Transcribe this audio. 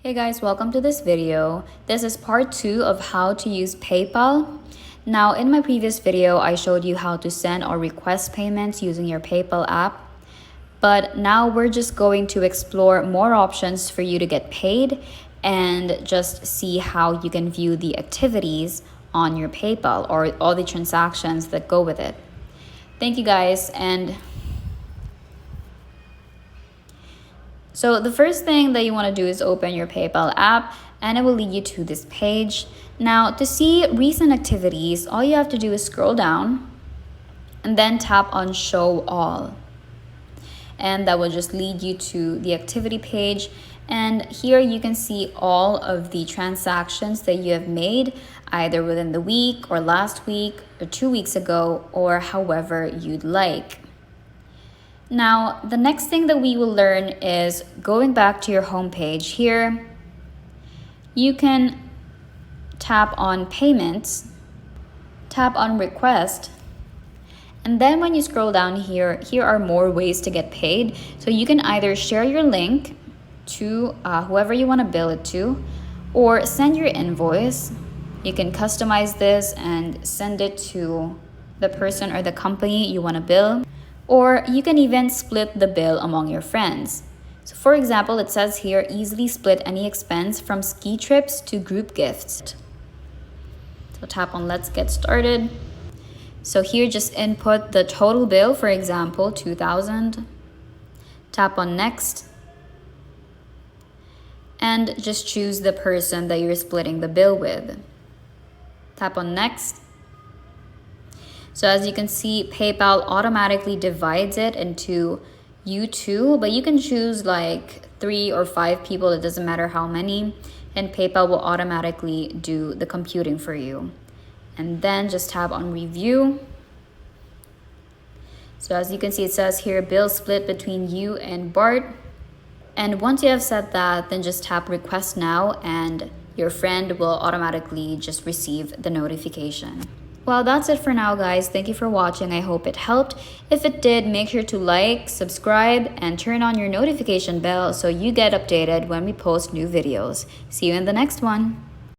Hey guys, welcome to this video. This is part 2 of how to use PayPal. Now, in my previous video, I showed you how to send or request payments using your PayPal app. But now we're just going to explore more options for you to get paid and just see how you can view the activities on your PayPal or all the transactions that go with it. Thank you guys. So the first thing that you want to do is open your PayPal app and it will lead you to this page. Now, to see recent activities, all you have to do is scroll down and then tap on show all. And that will just lead you to the activity page. And here you can see all of the transactions that you have made either within the week or last week or 2 weeks ago or however you'd like. Now, the next thing that we will learn is going back to your home page here. You can tap on payments, tap on request, and then when you scroll down here are more ways to get paid. So you can either share your link to whoever you want to bill it to, or send your invoice. You can customize this and send it to the person or the company you want to bill. Or you can even split the bill among your friends. So for example, it says here, easily split any expense from ski trips to group gifts. So tap on let's get started. So here just input the total bill, for example, $2,000. Tap on next. And just choose the person that you're splitting the bill with. Tap on next. So as you can see, PayPal automatically divides it into you two, but you can choose like 3 or 5 people, it doesn't matter how many, and PayPal will automatically do the computing for you. And then just tap on review. So as you can see, it says here, bill split between you and Bart. And once you have set that, then just tap request now and your friend will automatically just receive the notification. Well, that's it for now, guys. Thank you for watching. I hope it helped. If it did, make sure to like, subscribe, and turn on your notification bell so you get updated when we post new videos. See you in the next one.